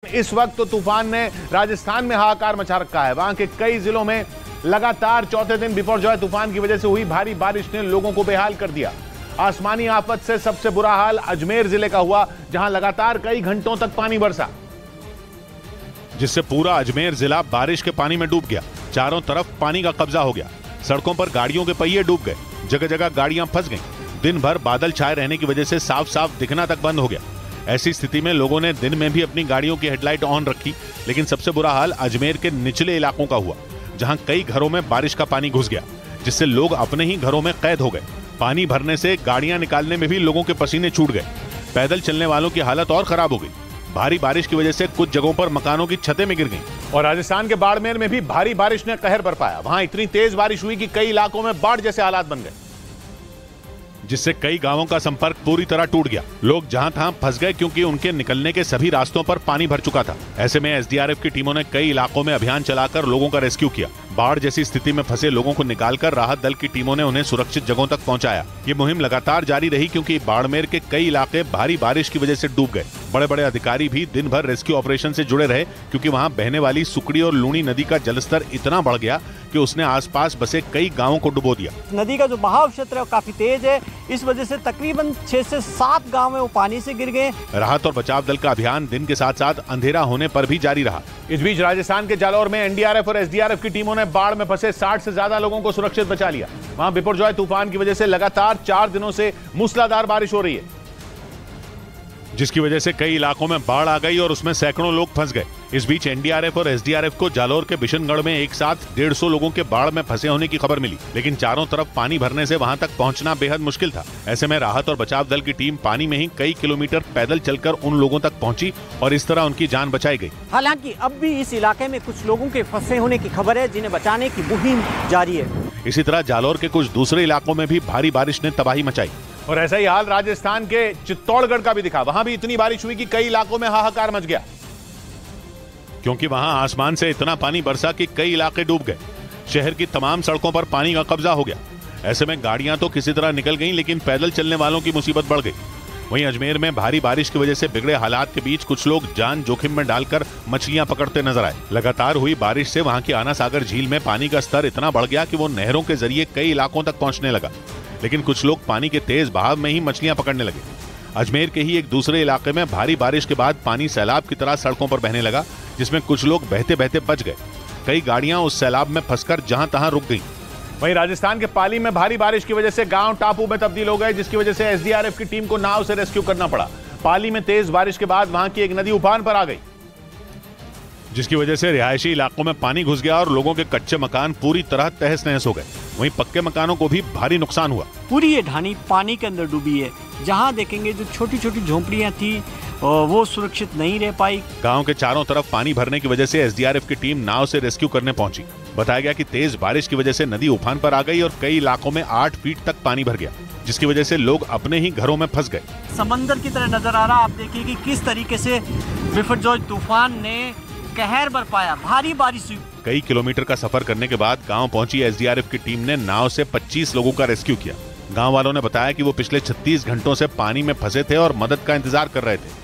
इस वक्त तो तूफान ने राजस्थान में हाहाकार मचा रखा है। वहां के कई जिलों में लगातार चौथे दिन बिपरजॉय तूफान की वजह से हुई भारी बारिश ने लोगों को बेहाल कर दिया। आसमानी आफत से सबसे बुरा हाल अजमेर जिले का हुआ, जहां लगातार कई घंटों तक पानी बरसा, जिससे पूरा अजमेर जिला बारिश के पानी में डूब गया। चारों तरफ पानी का कब्जा हो गया। सड़कों पर गाड़ियों के पहिए डूब गए, जगह जगह गाड़ियां फंस गईं। दिन भर बादल छाए रहने की वजह से साफ साफ दिखना तक बंद हो गया। ऐसी स्थिति में लोगों ने दिन में भी अपनी गाड़ियों की हेडलाइट ऑन रखी, लेकिन सबसे बुरा हाल अजमेर के निचले इलाकों का हुआ, जहां कई घरों में बारिश का पानी घुस गया, जिससे लोग अपने ही घरों में कैद हो गए। पानी भरने से गाड़ियां निकालने में भी लोगों के पसीने छूट गए। पैदल चलने वालों की हालत और खराब हो गई। भारी बारिश की वजह से कुछ जगहों पर मकानों की छतें में गिर गईं। और राजस्थान के बाड़मेर में भी भारी बारिश ने कहर बरपाया। वहां इतनी तेज बारिश हुई कि कई इलाकों में बाढ़ जैसे हालात बन गए, जिससे कई गांवों का संपर्क पूरी तरह टूट गया। लोग जहां तहां फंस गए, क्योंकि उनके निकलने के सभी रास्तों पर पानी भर चुका था। ऐसे में एसडीआरएफ की टीमों ने कई इलाकों में अभियान चलाकर लोगों का रेस्क्यू किया। बाढ़ जैसी स्थिति में फंसे लोगों को निकालकर राहत दल की टीमों ने उन्हें सुरक्षित जगहों तक पहुंचाया। ये मुहिम लगातार जारी रही, क्योंकि बाड़मेर के कई इलाके भारी बारिश की वजह से डूब गए। बड़े बड़े अधिकारी भी दिन भर रेस्क्यू ऑपरेशन से जुड़े रहे, क्योंकि वहां बहने वाली सुकड़ी और लूणी नदी का जलस्तर इतना बढ़ गया कि उसने आसपास बसे कई गांवों को डुबो दिया। नदी का जो बहाव क्षेत्र है वो काफी तेज है। इस वजह से तकरीबन 6 से 7 गांव है वो पानी से गिर गए। राहत और बचाव दल का अभियान दिन के साथ साथ अंधेरा होने पर भी जारी रहा। इस बीच राजस्थान के जालौर में एनडीआरएफ और एसडीआरएफ की टीमों ने बाढ़ में फंसे 60 से ज्यादा लोगों को सुरक्षित बचा लिया। वहां बिपरजॉय तूफान की वजह से लगातार 4 दिनों से मूसलाधार बारिश हो रही है, जिसकी वजह से कई इलाकों में बाढ़ आ गई और उसमें सैकड़ों लोग फंस गए। इस बीच एनडीआरएफ और एसडीआरएफ को जालौर के बिशनगढ़ में एक साथ 150 लोगों के बाढ़ में फंसे होने की खबर मिली, लेकिन चारों तरफ पानी भरने से वहां तक पहुंचना बेहद मुश्किल था। ऐसे में राहत और बचाव दल की टीम पानी में ही कई किलोमीटर पैदल चलकर उन लोगों तक पहुंची और इस तरह उनकी जान बचाई गई। हालांकि अब भी इस इलाके में कुछ लोगों के फंसे होने की खबर है, जिन्हें बचाने की मुहिम जारी है। इसी तरह जालौर के कुछ दूसरे इलाकों में भी भारी बारिश ने तबाही मचाई। और ऐसा ही हाल राजस्थान के चित्तौड़गढ़ का भी दिखा। वहां भी इतनी बारिश हुई कि कई इलाकों में हाहाकार मच गया, क्योंकि वहां आसमान से इतना पानी बरसा कि कई इलाके डूब गए। शहर की तमाम सड़कों पर पानी का कब्जा हो गया। ऐसे में गाड़ियां तो किसी तरह निकल गईं, लेकिन पैदल चलने वालों की मुसीबत बढ़ गई। वहीं अजमेर में भारी बारिश की वजह से बिगड़े हालात के बीच कुछ लोग जान जोखिम में डालकर मछलियां पकड़ते नजर आए। लगातार हुई बारिश से वहां की आना सागर झील में पानी का स्तर इतना बढ़ गया कि वो नहरों के जरिए कई इलाकों तक पहुंचने लगा, लेकिन कुछ लोग पानी के तेज बहाव में ही मछलियां पकड़ने लगे। अजमेर के ही एक दूसरे इलाके में भारी बारिश के बाद पानी सैलाब की तरह सड़कों पर बहने लगा, जिसमें कुछ लोग बहते बहते बच गए। कई गाड़ियां उस सैलाब में फंसकर जहां तहां रुक गईं। वहीं राजस्थान के पाली में भारी बारिश की वजह से गांव टापू में तब्दील हो गए, जिसकी वजह से एसडीआरएफ की टीम को नाव से रेस्क्यू करना पड़ा। पाली में तेज बारिश के बाद वहां की एक नदी उफान पर आ गई, जिसकी वजह से रिहायशी इलाकों में पानी घुस गया और लोगों के कच्चे मकान पूरी तरह तहस नहस हो गए। वहीं पक्के मकानों को भी भारी नुकसान हुआ। पूरी ये ढानी पानी के अंदर डूबी है। जहां देखेंगे जो छोटी छोटी झोंपड़ियां थी वो सुरक्षित नहीं रह पाई। गांव के चारों तरफ पानी भरने की वजह से एसडीआरएफ की टीम नाव से रेस्क्यू करने पहुंची। बताया गया कि तेज बारिश की वजह से नदी उफान पर आ गई और कई इलाकों में 8 फीट तक पानी भर गया, जिसकी वजह से लोग अपने ही घरों में फंस गए। समंदर की तरह नजर आ रहा। आप देखिए कि किस तरीके से बिपरजॉय तूफान ने कहर बरपाया। भारी बारिश हुई। कई किलोमीटर का सफर करने के बाद गांव पहुंची एसडीआरएफ की टीम ने नाव से 25 लोगों का रेस्क्यू किया। गांव वालों ने बताया कि वो पिछले 36 घंटों से पानी में फंसे थे और मदद का इंतजार कर रहे थे।